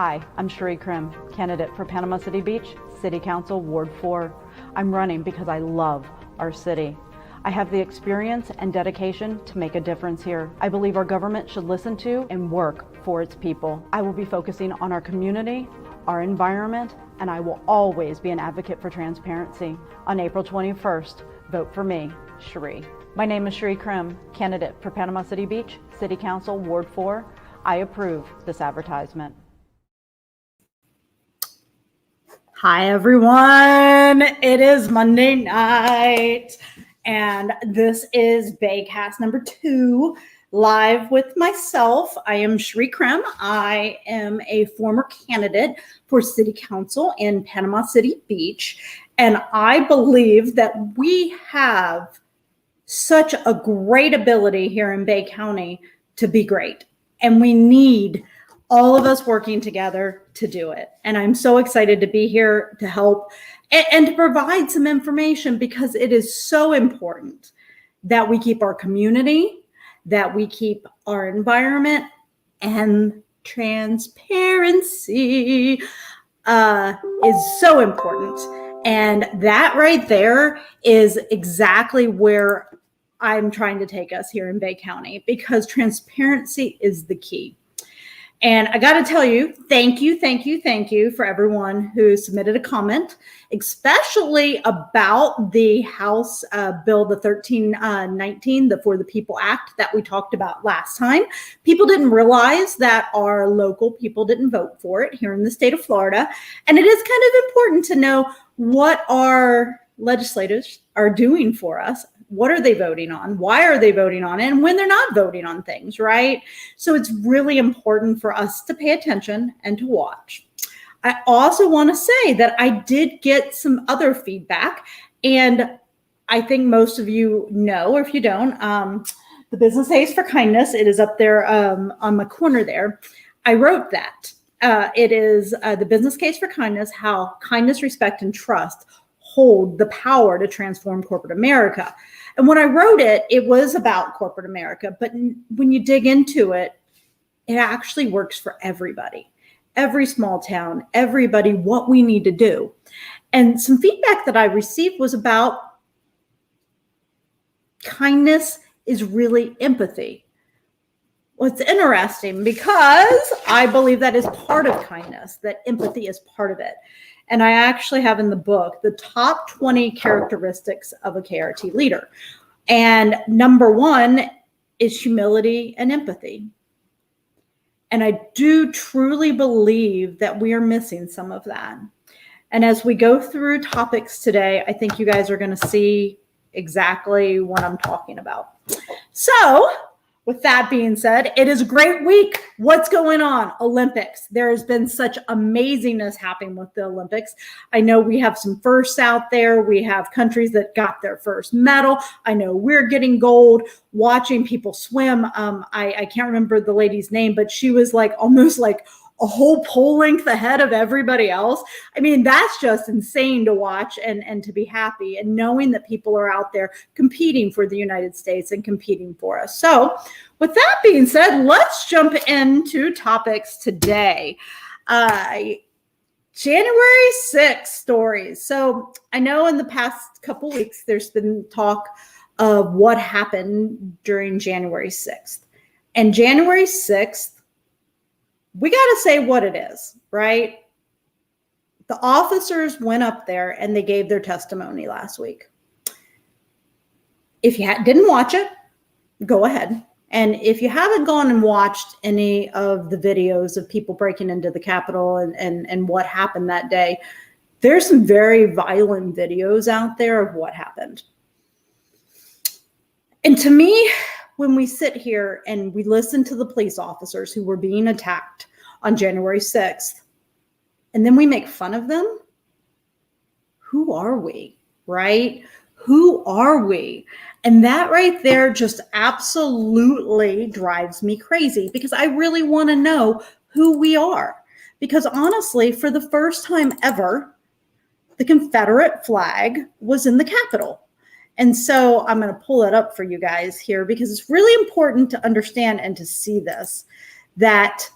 Hi, I'm Cherie, Crim, candidate for Panama City Beach, City Council, Ward 4. I'm running because I love our city. I have the experience and dedication to make a difference here. I believe our government should listen to and work for its people. I will be focusing on our community, our environment, and I will always be an advocate for transparency. On April 21st, vote for me, Cherie. My name is Cherie Crim, candidate for Panama City Beach, City Council, Ward 4. I approve this advertisement. Hi, everyone. It is Monday night, and this is BayCast number 2, live with myself. I am Cherie Crim. I am a former candidate for City Council in Panama City Beach, and I believe that we have such a great ability here in Bay County to be great, and we need all of us working together to do it. And I'm so excited to be here to help and to provide some information, because it is so important that we keep our community, that we keep our environment, and transparency is so important. And that right there is exactly where I'm trying to take us here in Bay County, because transparency is the key. And I got to tell you, thank you for everyone who submitted a comment, especially about the House Bill, the 1319, the For the People Act that we talked about last time. People didn't realize that our local people didn't vote for it here in the state of Florida. And it is kind of important to know what our legislators are doing for us. What are they voting on? Why are they voting on it? And when they're not voting on things, right? So it's really important for us to pay attention and to watch. I also want to say that I did get some other feedback, and I think most of you know, or if you don't, the Business Days for Kindness, it is up there on my corner there. I wrote that. It is the business case for kindness, how kindness, respect, and trust hold the power to transform corporate America. And when I wrote it, it was about corporate America. But when you dig into it, it actually works for everybody, every small town, everybody, what we need to do. And some feedback that I received was about kindness is really empathy. Well, it's interesting because I believe that is part of kindness, that empathy is part of it. And I actually have in the book the top 20 characteristics of a KRT leader. And number 1 is humility and empathy. And I do truly believe that we are missing some of that. And as we go through topics today, I think you guys are going to see exactly what I'm talking about. So, with that being said, it is a great week. What's going on? Olympics. There has been such amazingness happening with the Olympics. I know we have some firsts out there. We have countries that got their first medal. I know we're getting gold. Watching people swim. I can't remember the lady's name, but she was like almost like a whole pole length ahead of everybody else. I mean, that's just insane to watch and to be happy, and knowing that people are out there competing for the United States and competing for us. So with that being said, let's jump into topics today. January 6th stories. So I know in the past couple weeks, there's been talk of what happened during January 6th. And January 6th, we got to say what it is, right? The officers went up there and they gave their testimony last week. If you didn't watch it, go ahead. And if you haven't gone and watched any of the videos of people breaking into the Capitol and what happened that day, there's some very violent videos out there of what happened. And to me, when we sit here and we listen to the police officers who were being attacked on January 6th, and then we make fun of them, who are we, right? Who are we? And that right there just absolutely drives me crazy, because I really want to know who we are. Because honestly, for the first time ever, the Confederate flag was in the Capitol. And so I'm going to pull it up for you guys here, because it's really important to understand and to see this, that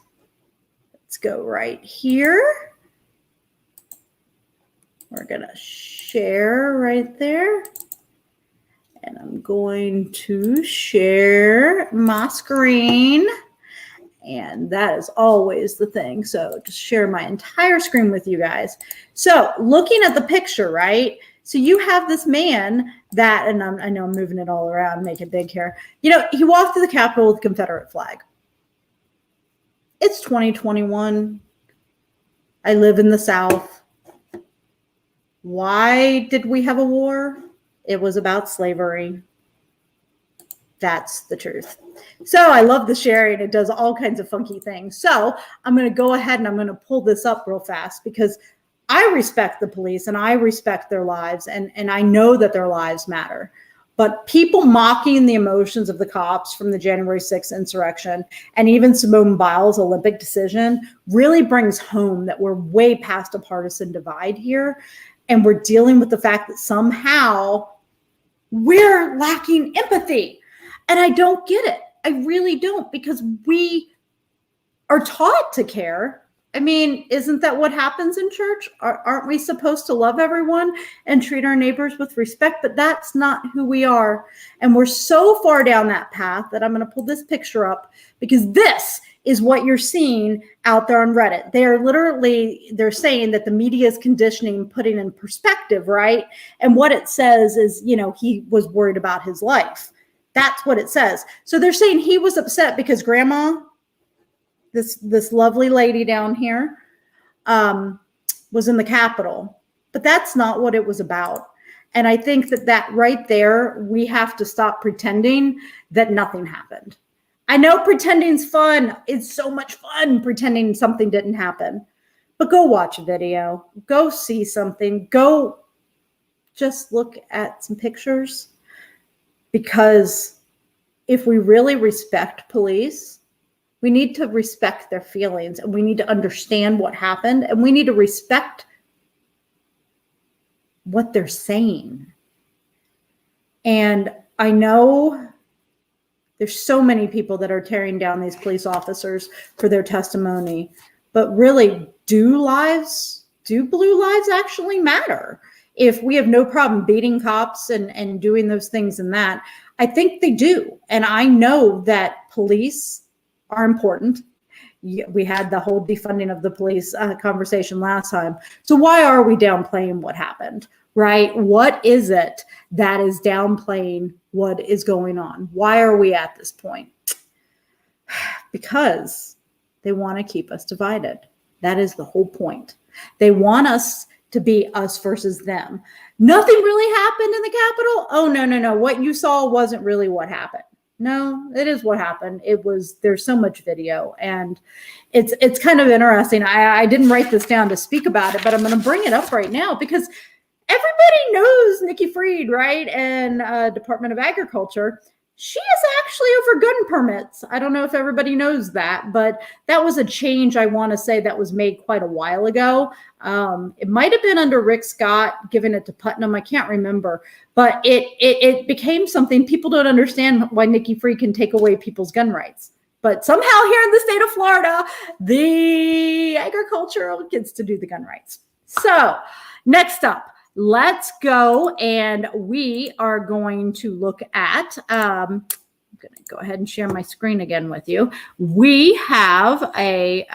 let's go right here. We're going to share right there. And I'm going to share my screen. And that is always the thing. So just share my entire screen with you guys. So looking at the picture, right? So you have this man that, and I know I'm moving it all around, make it big here. You know, he walked to the Capitol with the Confederate flag. It's 2021. I live in the South. Why did we have a war? It was about slavery. That's the truth. So I love the sharing. It does all kinds of funky things. So I'm going to go ahead and I'm going to pull this up real fast because I respect the police and I respect their lives and I know that their lives matter. But people mocking the emotions of the cops from the January 6th insurrection and even Simone Biles' Olympic decision really brings home that we're way past a partisan divide here. And we're dealing with the fact that somehow we're lacking empathy. And I don't get it. I really don't, because we are taught to care. I mean, isn't that what happens in church? Aren't we supposed to love everyone and treat our neighbors with respect? But that's not who we are. And we're so far down that path that I'm going to pull this picture up because this is what you're seeing out there on Reddit. They're saying that the media is conditioning, putting in perspective, right? And what it says is, you know, he was worried about his life. That's what it says. So they're saying he was upset because grandma, this lovely lady down here, was in the Capitol. But that's not what it was about. And I think that right there, we have to stop pretending that nothing happened. I know pretending's fun. It's so much fun pretending something didn't happen. But go watch a video. Go see something. Go just look at some pictures. Because if we really respect police, we need to respect their feelings and we need to understand what happened and we need to respect what they're saying. And I know there's so many people that are tearing down these police officers for their testimony, but really, do blue lives actually matter? If we have no problem beating cops and doing those things and that, I think they do. And I know that police are important. We had the whole defunding of the police conversation last time. So why are we downplaying what happened, right? What is it that is downplaying what is going on? Why are we at this point? Because they want to keep us divided. That is the whole point. They want us to be us versus them. Nothing really happened in the Capitol. Oh, no. What you saw wasn't really what happened. No, it is what happened. There's so much video and it's kind of interesting. I didn't write this down to speak about it, but I'm going to bring it up right now because everybody knows Nikki Fried, right? And Department of Agriculture. She is actually over gun permits. I don't know if everybody knows that, but that was a change I want to say that was made quite a while ago. It might have been under Rick Scott, giving it to Putnam. I can't remember, but it became something people don't understand why Nikki Fried can take away people's gun rights. But somehow here in the state of Florida, the agricultural gets to do the gun rights. So next up, let's go and we are going to look at, I'm going to go ahead and share my screen again with you. We have I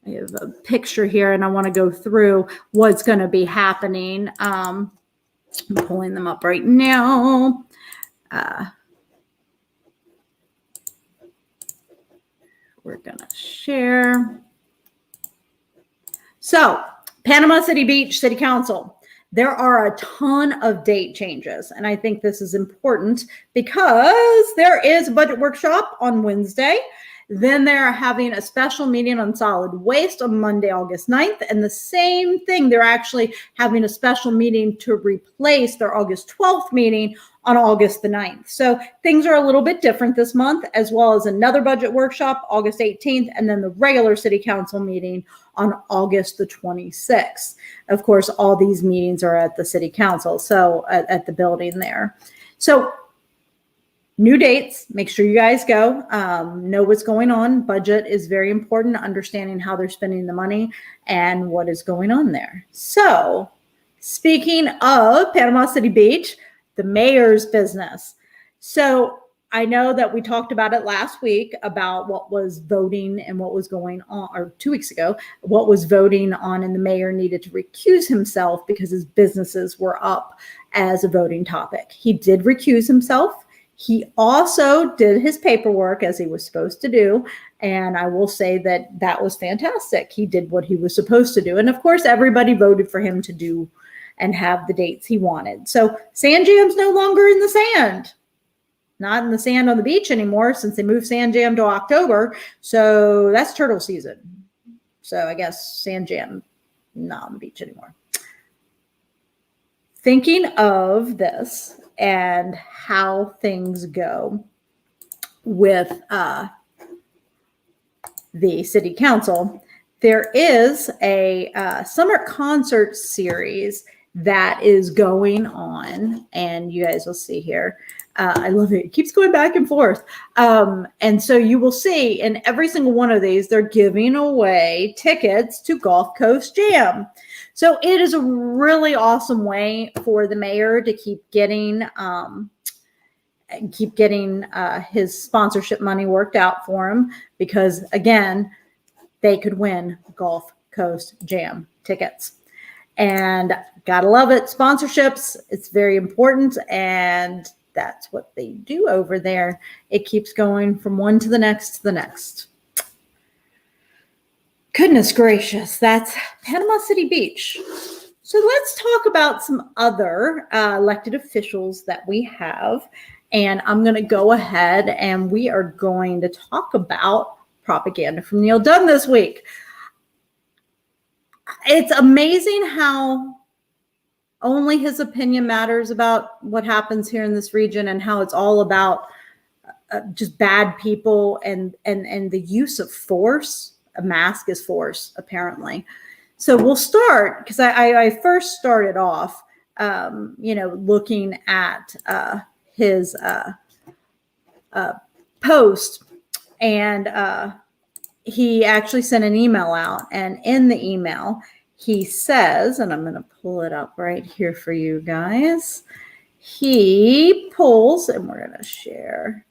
have a picture here and I want to go through what's going to be happening. I'm pulling them up right now. We're going to share. So, Panama City Beach City Council. There are a ton of date changes, and I think this is important because there is a budget workshop on Wednesday. Then they're having a special meeting on solid waste on Monday, August 9th. And the same thing, they're actually having a special meeting to replace their August 12th meeting on August the 9th. So things are a little bit different this month, as well as another budget workshop, August 18th, and then the regular city council meeting on August the 26th. Of course, all these meetings are at the city council, so at the building there. So New dates. Make sure you guys go. Know what's going on. Budget is very important. Understanding how they're spending the money and what is going on there. So, speaking of Panama City Beach, the mayor's business. So I know that we talked about it last week about what was voting and what was going on, or 2 weeks ago, what was voting on, and the mayor needed to recuse himself because his businesses were up as a voting topic. He did recuse himself. He also did his paperwork as he was supposed to do. And I will say that that was fantastic. He did what he was supposed to do. And of course, everybody voted for him to do and have the dates he wanted. So Sand Jam's no longer in the sand. Not in the sand on the beach anymore since they moved Sand Jam to October. So that's turtle season. So I guess Sand Jam not on the beach anymore. Thinking of this and how things go with the city council, there is a summer concert series that is going on, and you guys will see here. I love it. It keeps going back and forth. And so you will see in every single one of these, they're giving away tickets to Gulf Coast Jam. So it is a really awesome way for the mayor to keep getting his sponsorship money worked out for him, because again, they could win Gulf Coast Jam tickets. And gotta love it. Sponsorships, it's very important, and that's what they do over there. It keeps going from one to the next to the next. Goodness gracious, that's Panama City Beach. So let's talk about some other elected officials that we have. And I'm going to go ahead and we are going to talk about propaganda from Neil Dunn this week. It's amazing how only his opinion matters about what happens here in this region, and how it's all about just bad people and the use of force. A mask is force, apparently. So we'll start, because I first started off, looking at his post, and he actually sent an email out, and in the email he says, and I'm going to pull it up right here for you guys. He pulls, and we're going to share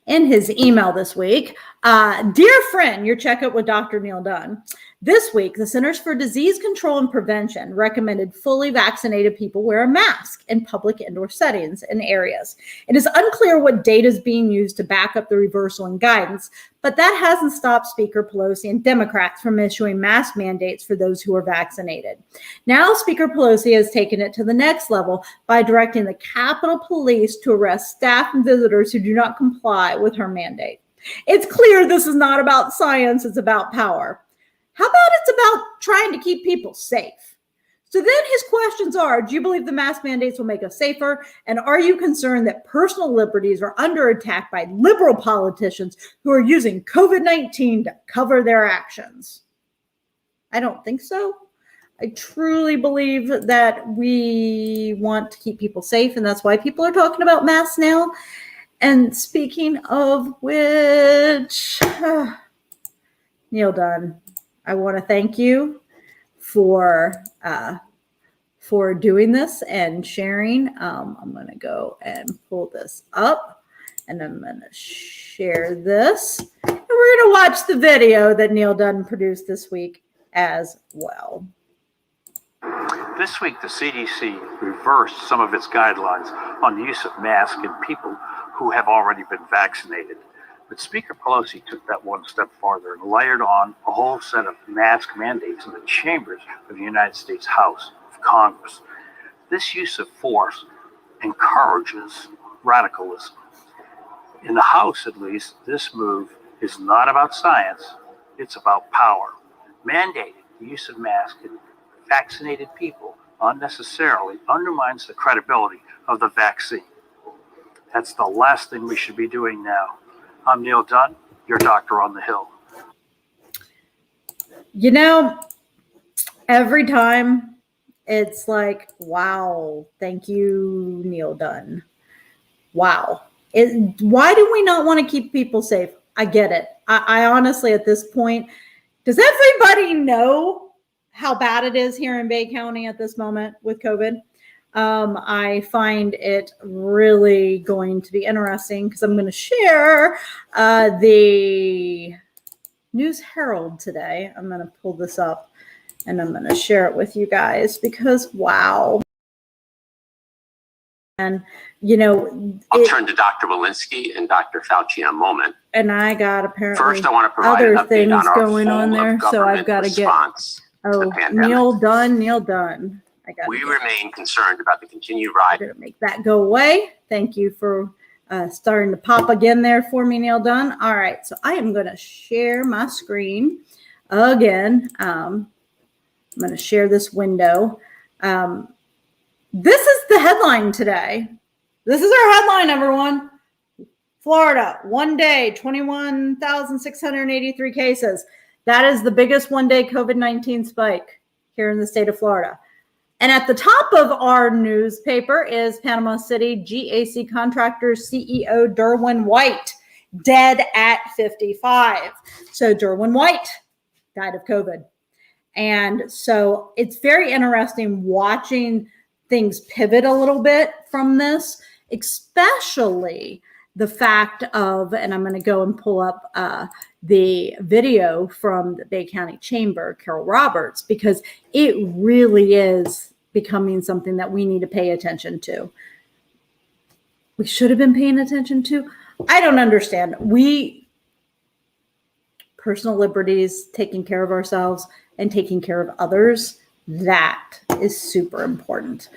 in his email this week. Dear friend, your checkup with Dr. Neil Dunn. This week, the Centers for Disease Control and Prevention recommended fully vaccinated people wear a mask in public indoor settings and areas. It is unclear what data is being used to back up the reversal in guidance, but that hasn't stopped Speaker Pelosi and Democrats from issuing mask mandates for those who are vaccinated. Now, Speaker Pelosi has taken it to the next level by directing the Capitol Police to arrest staff and visitors who do not comply with her mandate. It's clear this is not about science, it's about power. How about it's about trying to keep people safe? So then his questions are, do you believe the mask mandates will make us safer? And are you concerned that personal liberties are under attack by liberal politicians who are using COVID-19 to cover their actions? I don't think so. I truly believe that we want to keep people safe, and that's why people are talking about masks now. And speaking of which, Neil Dunn, I want to thank you for doing this and sharing. I'm going to go and pull this up, and I'm going to share this. And we're going to watch the video that Neil Dunn produced this week as well. This week, the CDC reversed some of its guidelines on the use of masks in people who have already been vaccinated. But Speaker Pelosi took that one step farther and layered on a whole set of mask mandates in the chambers of the United States House of Congress. This use of force encourages radicalism. In the House, at least, this move is not about science, it's about power. Mandating the use of masks in vaccinated people unnecessarily undermines the credibility of the vaccine. That's the last thing we should be doing now. I'm Neil Dunn, your doctor on the Hill. You know, every time It's like, wow, thank you, Neil Dunn. Wow. Why do we not want to keep people safe? I get it. I honestly, at this point, does everybody know how bad it is here in Bay County at this moment with COVID? I find it really going to be interesting because I'm going to share the News Herald today. I'm going to pull this up and I'm going to share it with you guys because, wow. And, I'll turn to Dr. Walensky and Dr. Fauci in a moment. And I got apparently First, I want to provide other an update things on our going on full there. of So I've government got to get, response to the pandemic. Neil Dunn. We remain concerned about the continued rise. I'm going to make that go away. Thank you for starting to pop again there for me, Neil Dunn. All right. So I am going to share my screen again. I'm going to share this window. This is the headline today. This is our headline, everyone. Florida, one day, 21,683 cases. That is the biggest one-day COVID-19 spike here in the state of Florida. And at the top of our newspaper is Panama City GAC Contractors CEO Derwin White, dead at 55. So Derwin White died of COVID. And so it's very interesting watching things pivot a little bit from this, especially the fact of, and I'm going to go and pull up the video from the Bay County Chamber, Carol Roberts, because it really is becoming something that we need to pay attention to. We should have been paying attention to. I don't understand. Personal liberties, taking care of ourselves and taking care of others, that is super important.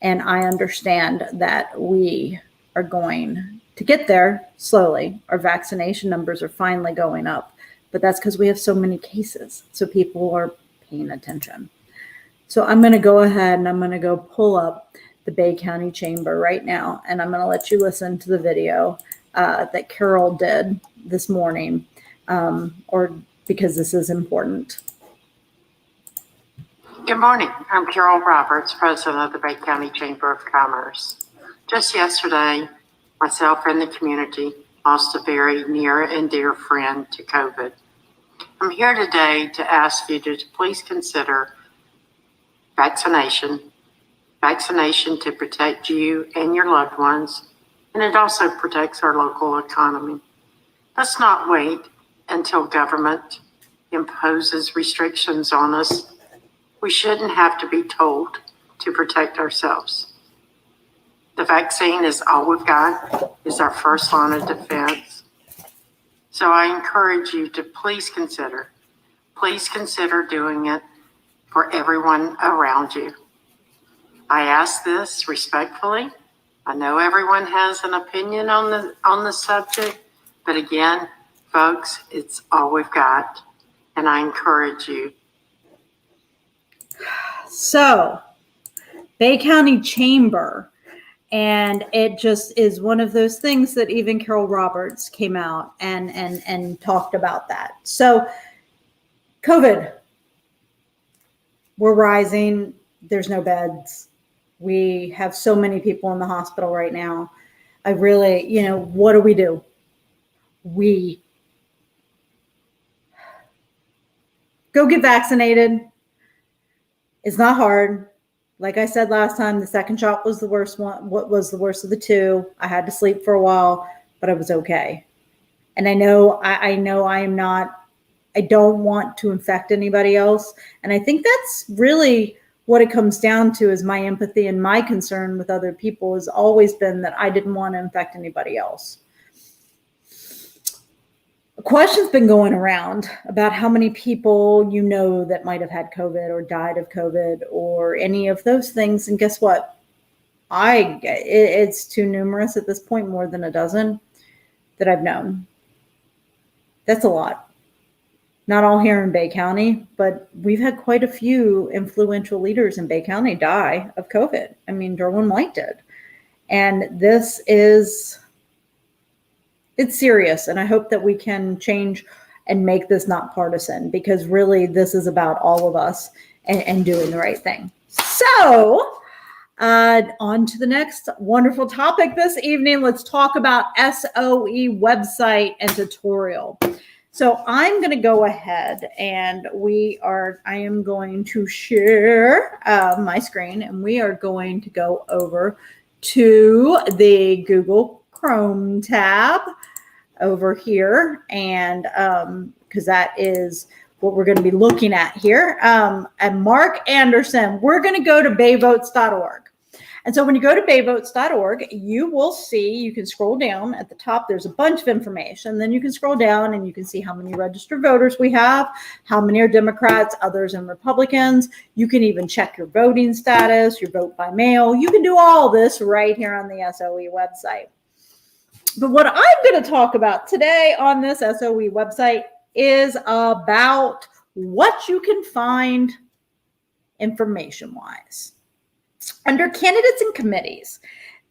And I understand that we are going to get there slowly. Our vaccination numbers are finally going up, but that's because we have so many cases. So people are paying attention. So I'm going to go ahead and I'm going to go pull up the Bay County Chamber right now. And I'm going to let you listen to the video that Carol did this morning, or because this is important. Good morning. I'm Carol Roberts, president of the Bay County Chamber of Commerce. Just yesterday, myself and the community lost a very near and dear friend to COVID. I'm here today to ask you to please consider vaccination to protect you and your loved ones, and it also protects our local economy. Let's not wait until government imposes restrictions on us. We shouldn't have to be told to protect ourselves. The vaccine is all we've got, is our first line of defense. So I encourage you to please consider doing it for everyone around you. I ask this respectfully. I know everyone has an opinion on the subject, but again, folks, it's all we've got, and I encourage you. So, Bay County Chamber, and it just is one of those things that even Carol Roberts came out and talked about that. So, COVID, we're rising. There's no beds. We have so many people in the hospital right now. I really, what do? We go get vaccinated. It's not hard. Like I said last time, the second shot was the worst one. What was the worst of the two? I had to sleep for a while, but I was okay. And I know I don't want to infect anybody else. And I think that's really what it comes down to, is my empathy and my concern with other people has always been that I didn't want to infect anybody else. A question's been going around about how many people that might have had COVID or died of COVID or any of those things. And guess what? It's too numerous at this point, more than a dozen that I've known. That's a lot. Not all here in Bay County, but we've had quite a few influential leaders in Bay County die of COVID. I mean, Derwin White did. And it's serious, and I hope that we can change and make this not partisan, because really this is about all of us and doing the right thing. So So, on to the next wonderful topic this evening. Let's talk about SOE website and tutorial. So I'm going to go ahead and I am going to share my screen, and we are going to go over to the Google Chrome tab over here, and because that is what we're going to be looking at here. And Mark Anderson, we're going to go to bayvotes.org. And so when you go to bayvotes.org, you will see, you can scroll down at the top, there's a bunch of information. Then you can scroll down and you can see how many registered voters we have, how many are Democrats, others and Republicans. You can even check your voting status, your vote by mail. You can do all this right here on the SOE website. But what I'm going to talk about today on this SOE website is about what you can find information-wise. Under candidates and committees,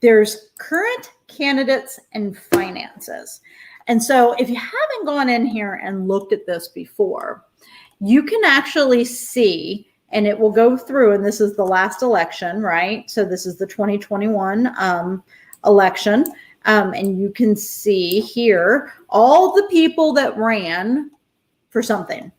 there's current candidates and finances. And so if you haven't gone in here and looked at this before, you can actually see, and it will go through, and this is the last election, right? So this is the 2021 election. And you can see here all the people that ran for something.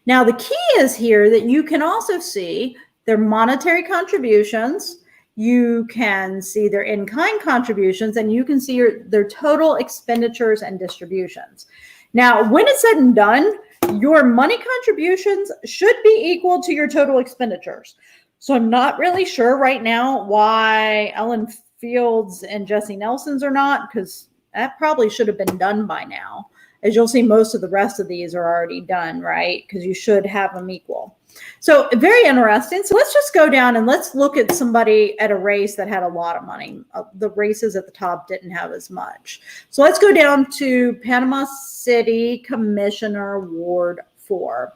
Now, the key is here that you can also see their monetary contributions, you can see their in-kind contributions, and you can see their total expenditures and distributions. Now, when it's said and done, your money contributions should be equal to your total expenditures. So I'm not really sure right now why Ellen Fields and Jesse Nelson's are not, because that probably should have been done by now. As you'll see, most of the rest of these are already done, right? Because you should have them equal. So very interesting. So let's just go down and let's look at somebody at a race that had a lot of money. The races at the top didn't have as much. So let's go down to Panama City Commissioner Ward 4.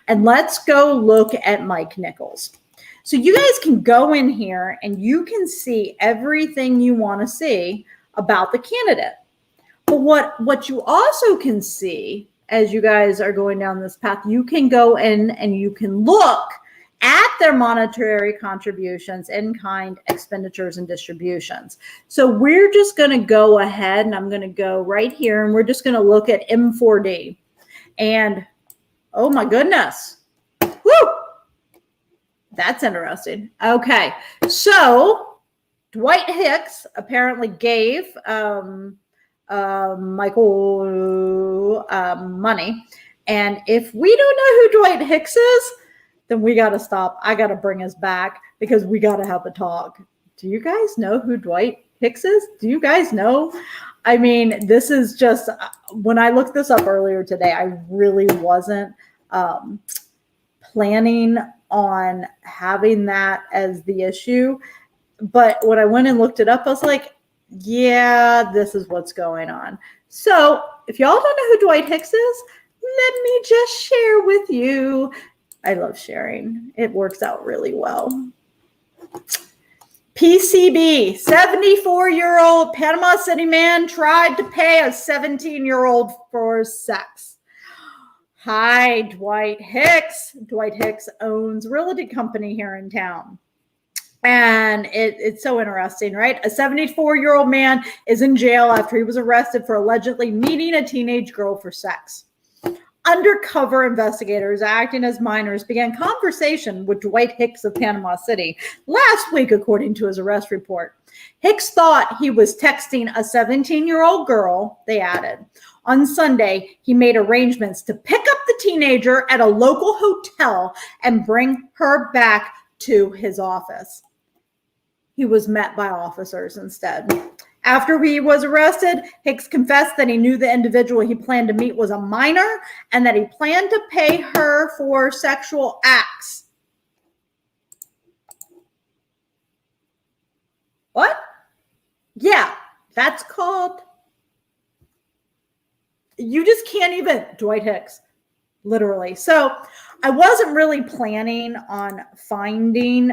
And let's go look at Mike Nichols. So you guys can go in here and you can see everything you want to see about the candidate. But what you also can see as you guys are going down this path, you can go in and you can look at their monetary contributions, in-kind expenditures, and distributions. So we're just going to go ahead, and I'm going to go right here, and we're just going to look at M4D. And oh my goodness, whoo, that's interesting. Okay, so Dwight Hicks apparently gave Michael money, and if we don't know who Dwight Hicks is, then we got to stop. I got to bring us back because we got to have a talk. Do you guys know who Dwight Hicks is? Do you guys know? I mean, this is just, when I looked this up earlier today, I really wasn't planning on having that as the issue, but when I went and looked it up, I was like, yeah, this is what's going on. So if y'all don't know who Dwight Hicks is, let me just share with you. I love sharing. It works out really well. PCB, 74-year-old Panama City man tried to pay a 17-year-old for sex. Hi, Dwight Hicks. Dwight Hicks owns a real estate company here in town. And it's so interesting, right? A 74-year-old man is in jail after he was arrested for allegedly meeting a teenage girl for sex. Undercover investigators acting as minors began conversation with Dwight Hicks of Panama City last week, according to his arrest report. Hicks thought he was texting a 17-year-old girl, they added. On Sunday, he made arrangements to pick up the teenager at a local hotel and bring her back to his office. He was met by officers instead. After he was arrested, Hicks confessed that he knew the individual he planned to meet was a minor and that he planned to pay her for sexual acts. What? Yeah, that's called, you just can't even, Dwight Hicks, literally. So I wasn't really planning on finding,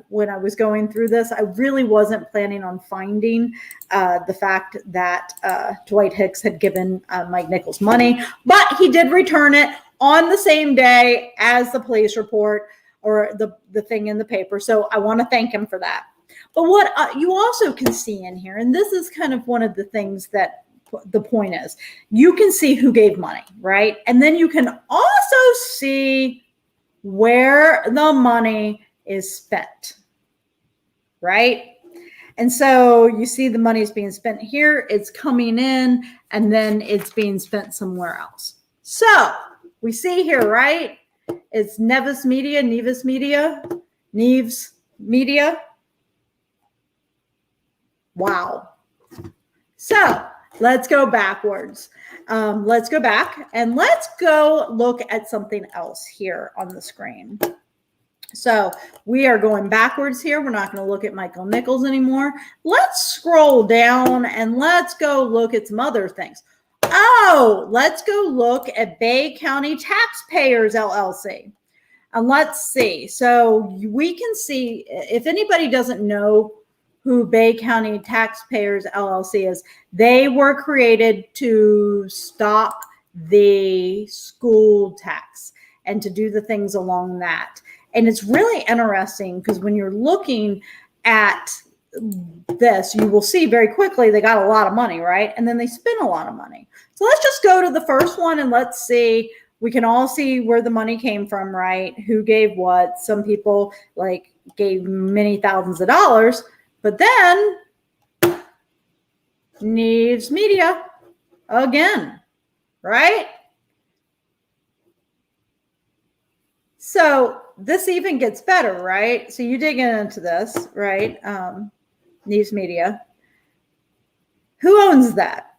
when I was going through this, I really wasn't planning on finding the fact that Dwight Hicks had given Mike Nichols money, but he did return it on the same day as the police report. or the thing in the paper. So I want to thank him for that. But what you also can see in here, and this is kind of one of the things that the point is, you can see who gave money, right? And then you can also see where the money is spent, right? And so you see the money is being spent here, it's coming in, and then it's being spent somewhere else. So we see here, right? It's Neves Media. Wow. So let's go backwards. Let's go back and let's go look at something else here on the screen. So we are going backwards here. We're not going to look at Michael Nichols anymore. Let's scroll down and let's go look at some other things. Oh, let's go look at Bay County Taxpayers LLC. And let's see. So we can see, if anybody doesn't know who Bay County Taxpayers LLC is, they were created to stop the school tax and to do the things along that. And it's really interesting because when you're looking at this, you will see very quickly they got a lot of money, right? And then they spend a lot of money. So let's just go to the first one and let's see. We can all see where the money came from, right? Who gave what? Some people like gave many thousands of dollars, but then Neves Media again, right? So this even gets better, right? So you dig into this, right? Neves Media. Who owns that?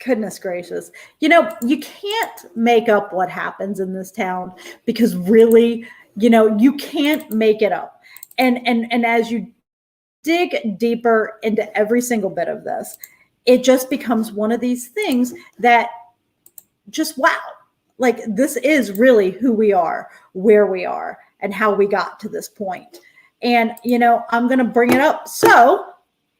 Goodness gracious. You know, you can't make up what happens in this town because really, you know, you can't make it up. And as you dig deeper into every single bit of this, it just becomes one of these things that just, wow. Like this is really who we are, where we are, and how we got to this point. And, you know, I'm going to bring it up. So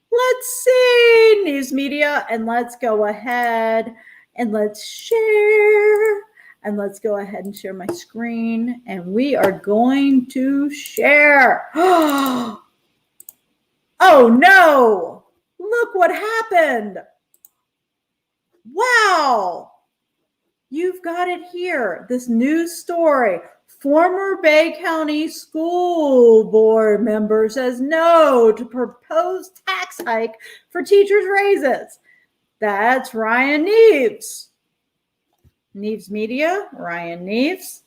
let's see Neves Media, and let's go ahead and let's share. And let's go ahead and share my screen. And we are going to share. Oh no, look what happened. Wow. You've got it here. This news story. Former Bay County School Board member says no to proposed tax hike for teachers' raises. That's Ryan Neves. Neves Media, Ryan Neves.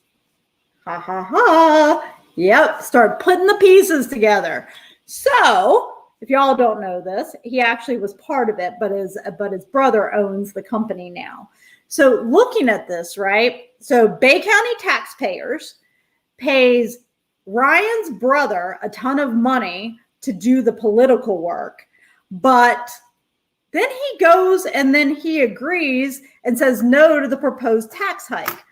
Ha ha ha. Yep, start putting the pieces together. So, if y'all don't know this, he actually was part of it, but his brother owns the company now. So looking at this, right? So Bay County Taxpayers pays Ryan's brother a ton of money to do the political work, but then he goes and then he agrees and says no to the proposed tax hike.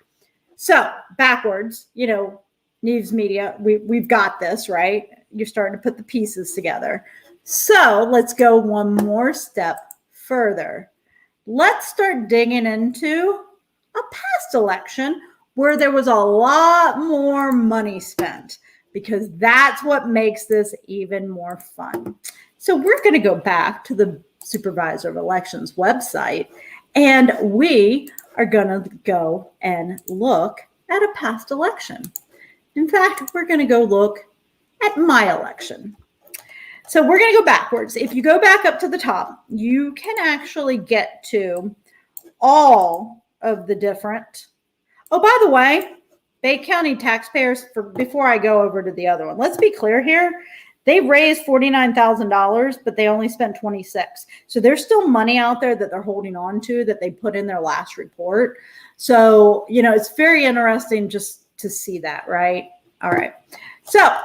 So backwards, you know, Neves Media, we've got this, right? You're starting to put the pieces together. So let's go one more step further. Let's start digging into a past election where there was a lot more money spent, because that's what makes this even more fun. So we're going to go back to the Supervisor of Elections website, and we are going to go and look at a past election. In fact, we're going to go look at my election. So we're going to go backwards. If you go back up to the top, you can actually get to all of the different. Oh, by the way, Bay County taxpayers, before I go over to the other one, let's be clear here. They raised $49,000, but they only spent $26,000. So there's still money out there that they're holding on to that they put in their last report. So, you know, it's very interesting just to see that, right? All right. So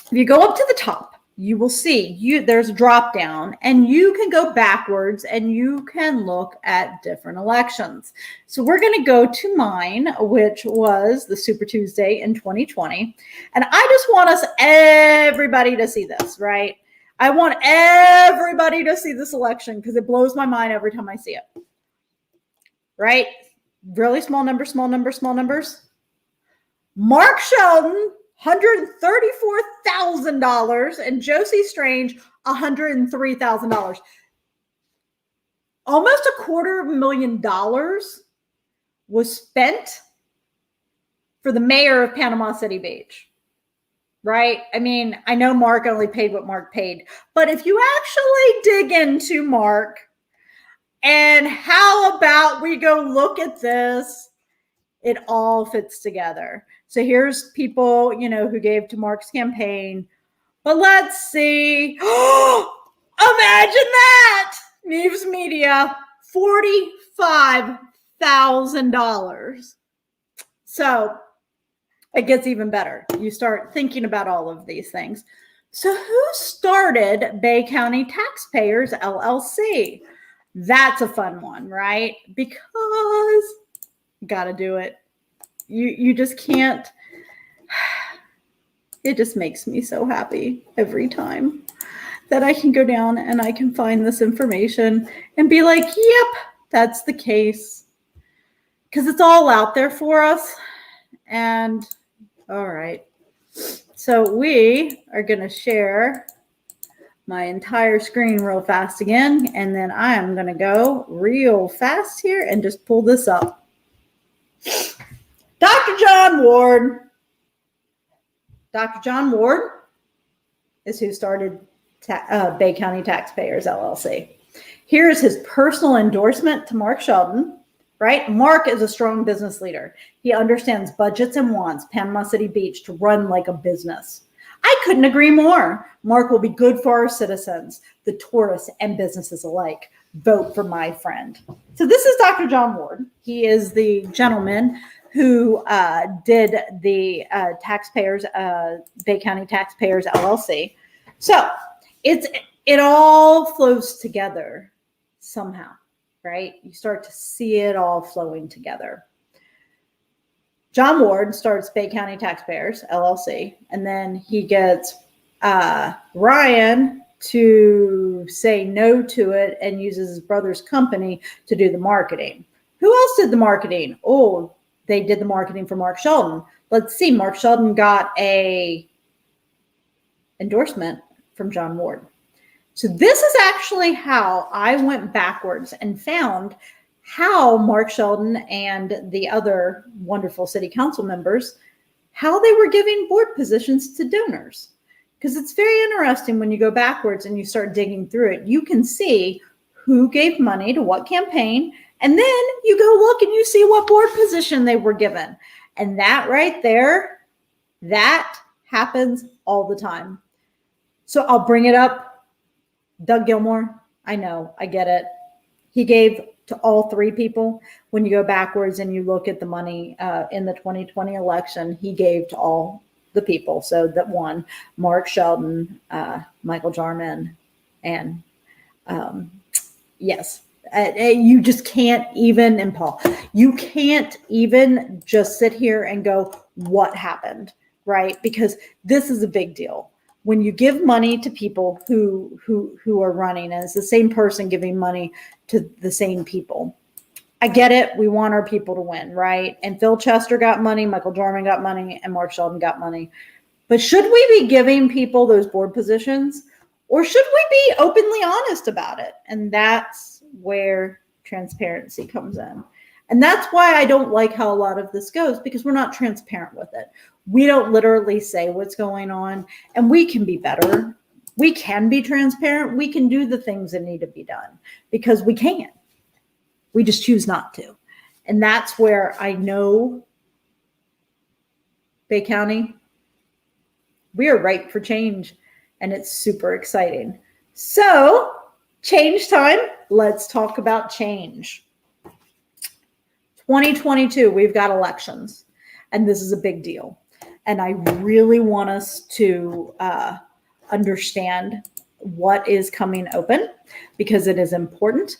if you go up to the top, you will see there's a drop down, and you can go backwards and you can look at different elections. So we're going to go to mine, which was the Super Tuesday in 2020. And I just want everybody to see this, right? I want everybody to see this election because it blows my mind every time I see it. Right? Really small numbers, small numbers, small numbers. Mark Sheldon $134,000, and Josie Strange, $103,000. Almost $250,000 was spent for the mayor of Panama City Beach, right? I mean, I know Mark only paid what Mark paid, but if you actually dig into Mark, and how about we go look at this, it all fits together. So here's people, who gave to Mark's campaign, but let's see. Imagine that! Neves Media, $45,000. So it gets even better. You start thinking about all of these things. So who started Bay County Taxpayers LLC? That's a fun one, right? Because you got to do it. You just can't. It just makes me so happy every time that I can go down and I can find this information and be like, yep, that's the case. Because it's all out there for us. And all right. So we are going to share my entire screen real fast again. And then I am going to go real fast here and just pull this up. Dr. John Ward. Dr. John Ward is who started Bay County Taxpayers LLC. Here is his personal endorsement to Mark Sheldon, right? Mark is a strong business leader. He understands budgets and wants Panama City Beach to run like a business. I couldn't agree more. Mark will be good for our citizens, the tourists and businesses alike. Vote for my friend. So this is Dr. John Ward. He is the gentleman who did the Bay County Taxpayers LLC. So it all flows together somehow, right? You start to see it all flowing together. John Ward starts Bay County Taxpayers LLC, and then he gets Ryan to say no to it and uses his brother's company to do the marketing. Who else did the marketing? Oh, they did the marketing for Mark Sheldon. Let's see. Mark Sheldon got a endorsement from John Ward. So this is actually how I went backwards and found how Mark Sheldon and the other wonderful city council members, how they were giving board positions to donors. Because it's very interesting when you go backwards and you start digging through it. You can see who gave money to what campaign, and then you go look and you see what board position they were given. And that right there, that happens all the time. So I'll bring it up. Doug Gilmore, I know, I get it. He gave to all three people. When you go backwards and you look at the money in the 2020 election, he gave to all the people. So that won, Mark Sheldon, Michael Jarman, and yes, you just can't even, and Paul, you can't even just sit here and go, what happened, right? Because this is a big deal. When you give money to people who are running, and it's the same person giving money to the same people. I get it. We want our people to win, right? And Phil Chester got money, Michael Jarman got money, and Mark Sheldon got money. But should we be giving people those board positions, or should we be openly honest about it? And that's where transparency comes in. And that's why I don't like how a lot of this goes, because we're not transparent with it. We don't literally say what's going on, and we can be better. We can be transparent. We can do the things that need to be done because we can. We just choose not to. And that's where I know Bay County, we are ripe for change, and it's super exciting. So, change time. Let's talk about change. 2022, we've got elections, and this is a big deal. And I really want us to understand what is coming open, because it is important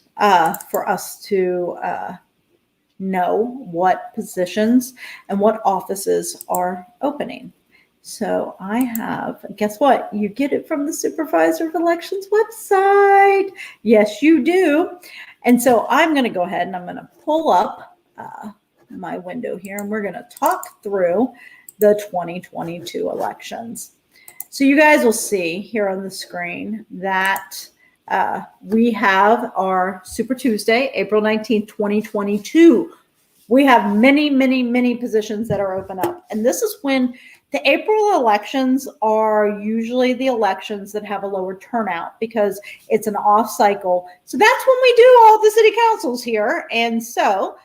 for us to know what positions and what offices are opening. So I have, guess what? You get it from the Supervisor of Elections website. Yes, you do. And so I'm going to go ahead and I'm going to pull up my window here, and we're going to talk through the 2022 elections. So you guys will see here on the screen that we have our Super Tuesday, April 19th, 2022. We have many, many, many positions that are open up. And this is when the April elections are usually the elections that have a lower turnout because it's an off cycle. So that's when we do all the city councils here. And so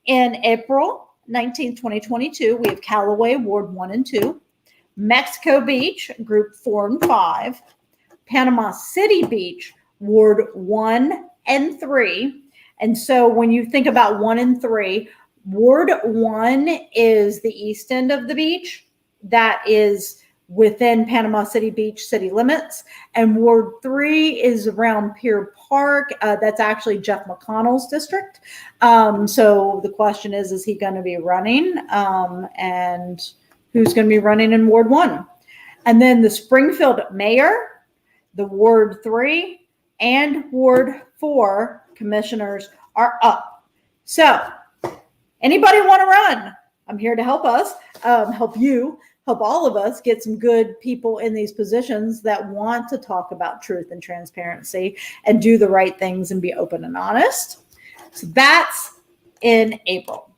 in April 19th, 2022, we have Callaway, Ward 1 and 2, Mexico Beach, Group 4 and 5, Panama City Beach, Ward 1 and 3. And so when you think about 1 and 3, Ward 1 is the east end of the beach. That is within Panama City Beach city limits. And Ward 3 is around Pier Park. That's actually Jeff McConnell's district. So the question is he going to be running? And who's going to be running in Ward 1? And then the Springfield mayor, the Ward 3, and Ward 4 commissioners are up. So anybody want to run? I'm here to help us, help you, help all of us get some good people in these positions that want to talk about truth and transparency and do the right things and be open and honest. So that's in April.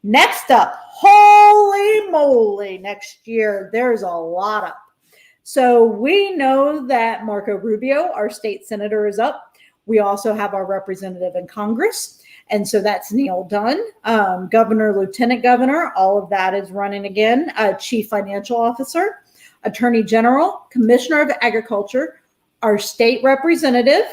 Next up, holy moly, next year, there's a lot up. So we know that Marco Rubio, our state senator, is up. We also have our representative in Congress. And so that's Neil Dunn, governor, lieutenant governor, all of that is running again, chief financial officer, attorney general, commissioner of agriculture, our state representative,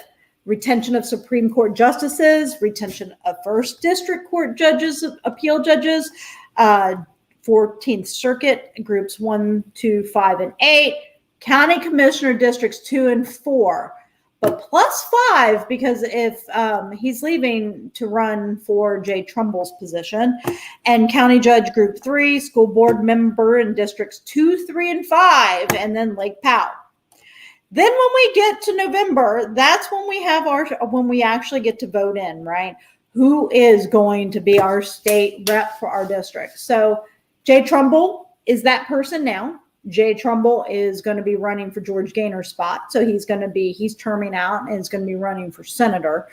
retention of Supreme Court justices, retention of first district court judges, appeal judges, 14th Circuit, groups 1, 2, 5, and 8, county commissioner districts 2 and 4. But +5 because if he's leaving to run for Jay Trumbull's position, and county judge group 3, school board member in districts 2, 3, and 5, and then Lake Powell. Then when we get to November, that's when we have when we actually get to vote in, right? Who is going to be our state rep for our district? So Jay Trumbull is that person now. Jay Trumbull is going to be running for George Gaynor's spot. So he's terming out and is going to be running for senator.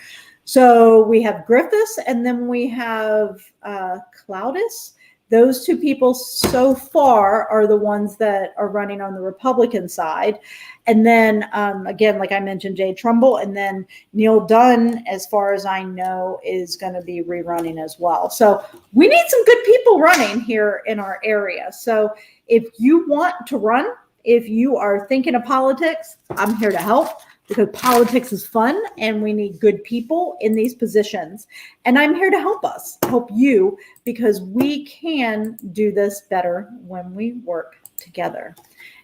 So we have Griffiths and then we have Cloudis. Those two people so far are the ones that are running on the Republican side. And then again, like I mentioned, Jay Trumbull, and then Neil Dunn, as far as I know, is going to be rerunning as well. So we need some good people running here in our area. So if you want to run, if you are thinking of politics, I'm here to help because politics is fun and we need good people in these positions. And I'm here to help you, because we can do this better when we work together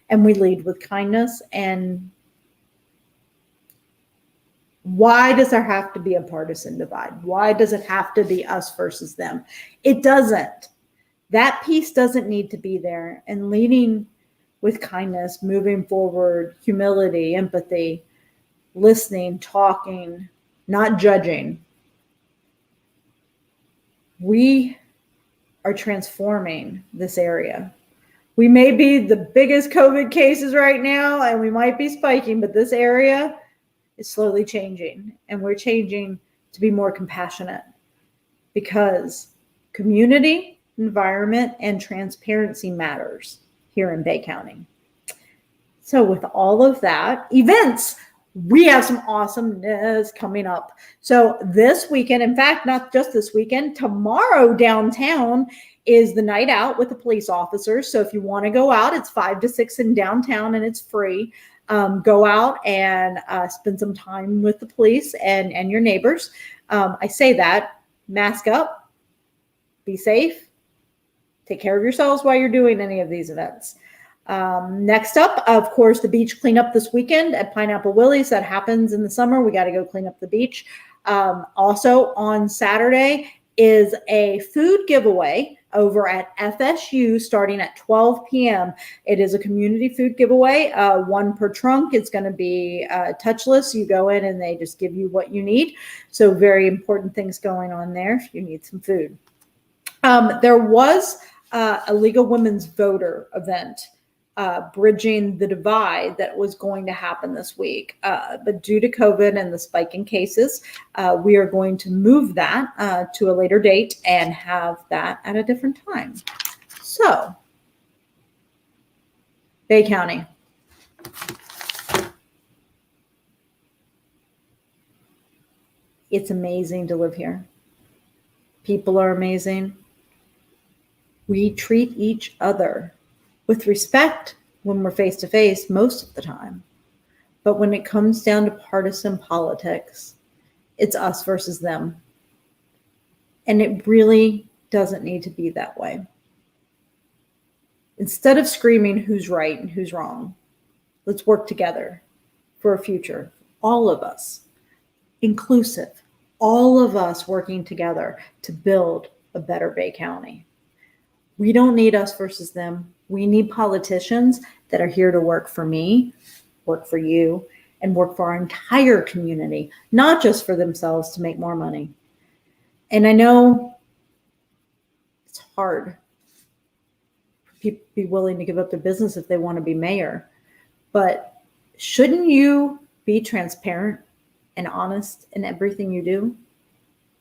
and we lead with kindness. And why does there have to be a partisan divide? Why does it have to be us versus them? It doesn't. That piece doesn't need to be there. And leading with kindness, moving forward, humility, empathy, listening, talking, not judging. We are transforming this area. We may be the biggest COVID cases right now, and we might be spiking, but this area is slowly changing, and we're changing to be more compassionate because community, environment, and transparency matters here in Bay County. So with all of that, events, we have some awesomeness coming up. So this weekend, in fact, not just this weekend, tomorrow downtown is the night out with the police officers. So if you want to go out, it's 5 to 6 in downtown and it's free. Go out and spend some time with the police and your neighbors. I say that, mask up, be safe, take care of yourselves while you're doing any of these events. Next up, of course, the beach cleanup this weekend at Pineapple Willie's. That happens in the summer. We got to go clean up the beach. Also on Saturday is a food giveaway over at FSU starting at 12 p.m. It is a community food giveaway, 1 per trunk. It's going to be touchless. You go in and they just give you what you need. So very important things going on there if you need some food. There was a League of Women's Voter event, bridging the divide that was going to happen this week. But due to COVID and the spike in cases, we are going to move that to a later date and have that at a different time. So, Bay County. It's amazing to live here. People are amazing. We treat each other with respect when we're face to face most of the time. But when it comes down to partisan politics, it's us versus them. And it really doesn't need to be that way. Instead of screaming who's right and who's wrong, let's work together for a future. All of us, inclusive, all of us working together to build a better Bay County. We don't need us versus them. We need politicians that are here to work for me, work for you, and work for our entire community, not just for themselves to make more money. And I know it's hard for people to be willing to give up their business if they want to be mayor, but shouldn't you be transparent and honest in everything you do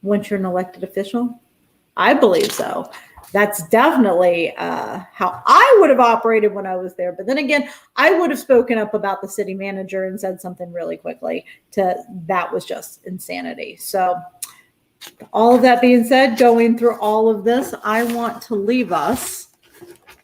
once you're an elected official? I believe so. That's definitely how I would have operated when I was there. But then again, I would have spoken up about the city manager and said something really quickly. That was just insanity. So all of that being said, going through all of this, I want to leave us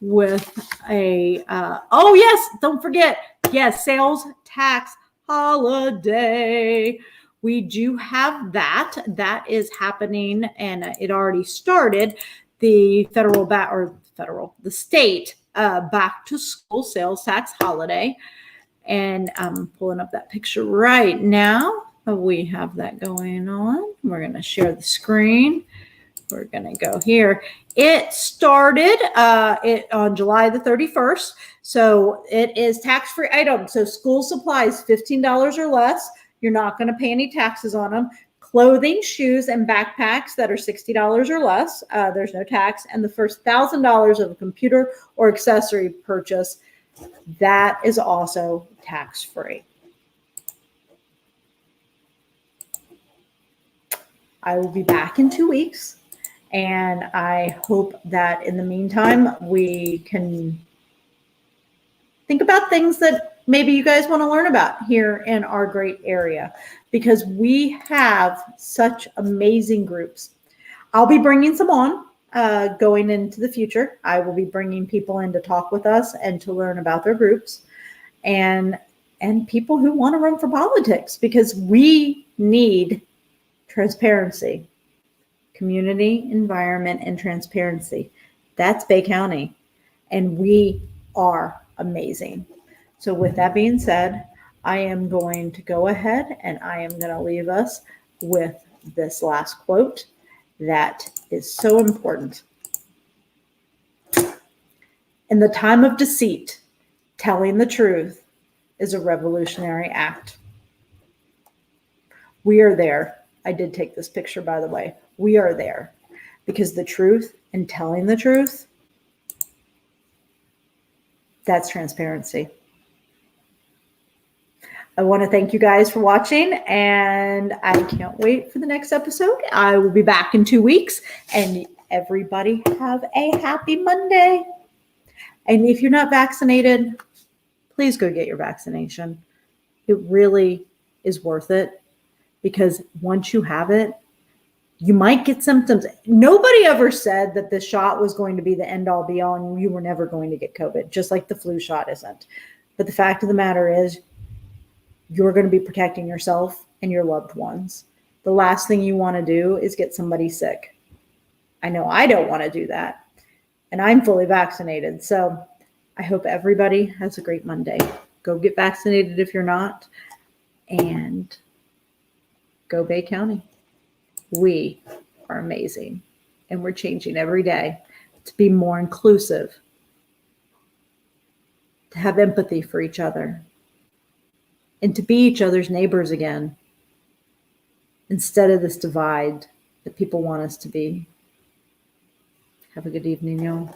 with oh yes, don't forget, yes, sales tax holiday. We do have that. That is happening, and it already started. The the state back to school sales tax holiday. And I'm pulling up that picture right now. We have that going on. We're going to share the screen. We're going to go here. It started on July the 31st. So it is tax-free items. So school supplies, $15 or less. You're not going to pay any taxes on them. Clothing, shoes, and backpacks that are $60 or less. There's no tax. And the first $1,000 of a computer or accessory purchase, that is also tax-free. I will be back in 2 weeks. And I hope that in the meantime, we can think about things that maybe you guys want to learn about here in our great area, because we have such amazing groups. I'll be bringing some on going into the future. I will be bringing people in to talk with us and to learn about their groups and people who want to run for politics, because we need transparency, community, environment, and transparency. That's Bay County, and we are amazing. So with that being said, I am going to go ahead and I am going to leave us with this last quote that is so important. In the time of deceit, telling the truth is a revolutionary act. We are there. I did take this picture, by the way. We are there because the truth and telling the truth, that's transparency. I want to thank you guys for watching, and I can't wait for the next episode. I will be back in 2 weeks, and everybody have a happy Monday. And if you're not vaccinated, please go get your vaccination. It really is worth it, because once you have it, you might get symptoms. Nobody ever said that the shot was going to be the end all be all and you were never going to get COVID, just like the flu shot isn't. But the fact of the matter is, you're going to be protecting yourself and your loved ones. The last thing you want to do is get somebody sick. I know I don't want to do that. And I'm fully vaccinated. So I hope everybody has a great Monday. Go get vaccinated if you're not. And go Bay County. We are amazing. And we're changing every day to be more inclusive, to have empathy for each other, and to be each other's neighbors again, instead of this divide that people want us to be. Have a good evening, y'all.